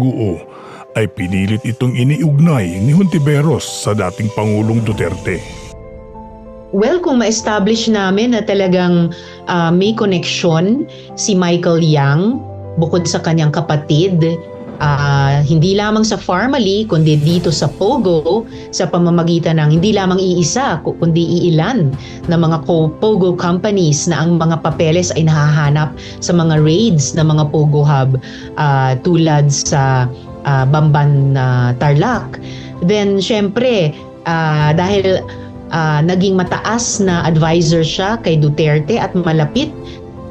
Guo ay pinilit itong iniugnay ni Hontiveros sa dating Pangulong Duterte. Well, kung ma-establish namin na talagang may koneksyon si Michael Yang bukod sa kanyang kapatid, hindi lamang sa Pharmally kundi dito sa Pogo sa pamamagitan ng hindi lamang iisa kundi iilan na mga Pogo companies na ang mga papeles ay nahahanap sa mga raids ng mga Pogo Hub tulad sa Bamban Tarlac. Then syempre dahil naging mataas na advisor siya kay Duterte at malapit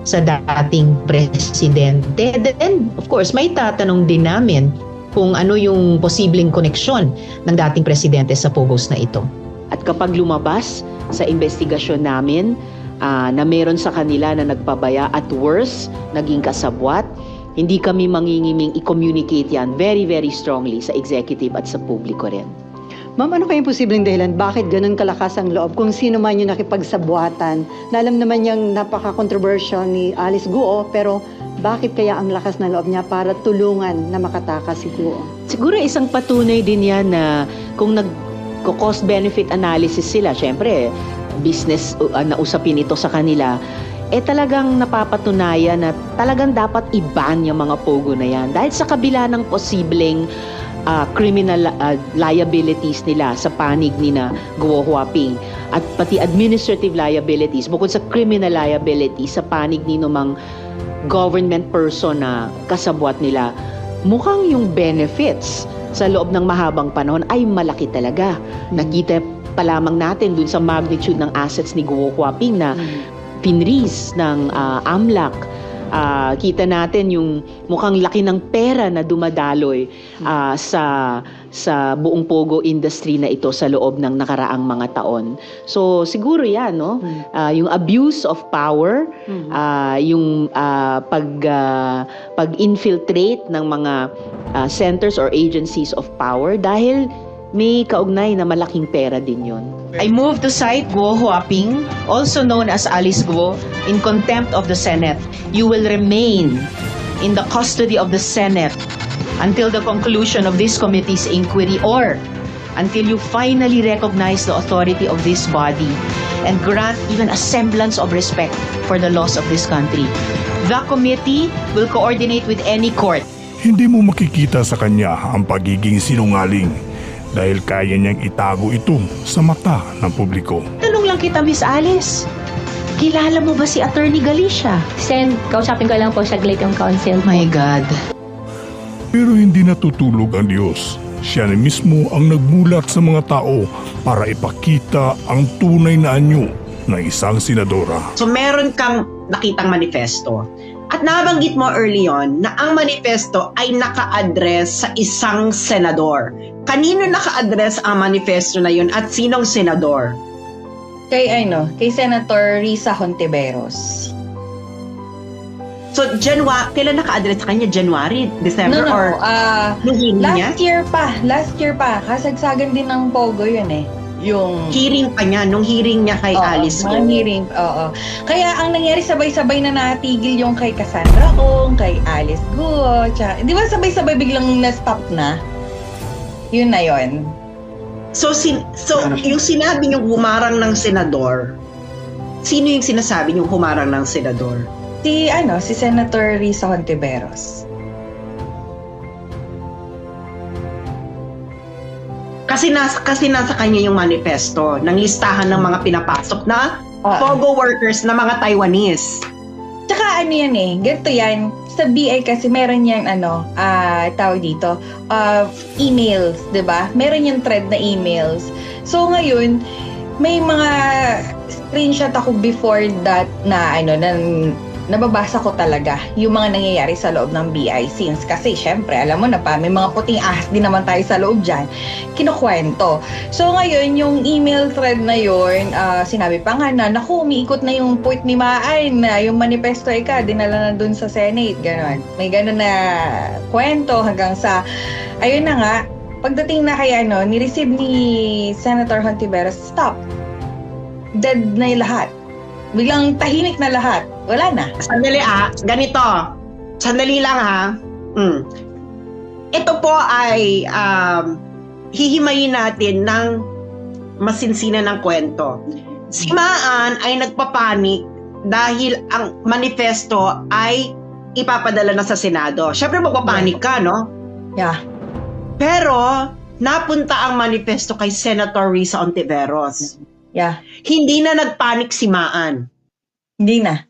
sa dating presidente. Then, of course, may tatanong din namin kung ano yung posibleng koneksyon ng dating presidente sa Pogos na ito. At kapag lumabas sa investigasyon namin na meron sa kanila na nagpabaya at worse, naging kasabwat, hindi kami mangingiming i-communicate yan very, very strongly sa executive at sa publiko rin. Ma'am, ano kayong posibleng dahilan? Bakit ganun kalakas ang loob? Kung sino man yung nakipagsabuatan, na alam naman niyang napaka-controversial ni Alice Guo, pero bakit kaya ang lakas na loob niya para tulungan na makatakas si Guo? Siguro isang patunay din yan na kung nag-cost-benefit analysis sila, syempre, business na usapin ito sa kanila, talagang napapatunayan na talagang dapat i-ban yung mga Pogo na yan. Dahil sa kabila ng posibleng criminal liabilities nila sa panig ni na Guo Huaping at pati administrative liabilities bukod sa criminal liabilities sa panig ni numang government person na kasabwat nila, mukhang yung benefits sa loob ng mahabang panahon ay malaki talaga. Nakita pa lamang natin dun sa magnitude ng assets ni Guo Huaping na pinris ng AMLAC. Kita natin yung mukhang laki ng pera na dumadaloy sa buong Pogo industry na ito sa loob ng nakaraang mga taon. So siguro yan, no? Yung abuse of power, yung pag-infiltrate ng mga centers or agencies of power dahil may kaugnay na malaking pera din yon. I move to cite Guo Huaping, also known as Alice Guo, in contempt of the Senate. You will remain in the custody of the Senate until the conclusion of this committee's inquiry or until you finally recognize the authority of this body and grant even a semblance of respect for the laws of this country. The committee will coordinate with any court. Hindi mo makikita sa kanya ang pagiging sinungaling dahil kaya niyang itago ito sa mata ng publiko. Tanong lang kita, Miss Alice. Kilala mo ba si Attorney Galicia? Sen, kausapin ko lang po saglit yung counsel. My God. Pero hindi natutulog ang Diyos. Siya na mismo ang nagmulat sa mga tao para ipakita ang tunay na anyo ng isang senadora. So meron kang nakitang manifesto. At nabanggit mo early on na ang manifesto ay naka-address sa isang senador. Kanino naka-address ang manifesto na yun at sinong senador? Kay Senator Risa Hontiveros. So, kailan naka-address sa kanya? January, December, or nung hearing niya? Last year pa. Kasagsagan din ng Pogo yun eh. Yung hearing pa niya, nung hearing niya kay Alice Guo. Hearing, oo. Kaya ang nangyari, sabay-sabay na natigil yung kay Cassandra Ong, kay Alice Guo, di ba sabay-sabay biglang na-stop na? Yun na yun. So yung sinabi niyong humarang ng senador, sino yung sinasabi niyong humarang ng senador? Si Senator Risa Hontiveros. Kasi nasa kanya yung manifesto ng listahan ng mga pinapasok na Pogo workers na mga Taiwanese. Tsaka ganito yan, sa BI kasi meron yan tawag dito, emails, 'di ba? Meron yung thread na emails. So ngayon, may mga screenshot ako before that na nababasa ko talaga yung mga nangyayari sa loob ng BI scenes. Kasi syempre, alam mo na pa, may mga puting ahas din naman tayo sa loob dyan. Kinukwento. So ngayon, yung email thread na yun, sinabi pa nga na, naku, umiikot na yung point ni Maay na yung manifesto dinala na dun sa Senate. Ganon. May ganon na kwento hanggang sa, ayun na nga, pagdating na kay ni-receive ni Senator Hontiveros, stop. Dead na yung lahat. Biglang tahimik na lahat. Wala na. Sandali ganito. Sandali lang ito po ay hihimayin natin ng masinsina ng kwento. Si Maan ay nagpapanik dahil ang manifesto ay ipapadala na sa Senado. Siyempre magpapanik ka, no? Yeah. Pero napunta ang manifesto kay Senator Risa Ontiveros. Yeah. Hindi na nagpanik si Maan. Hindi na.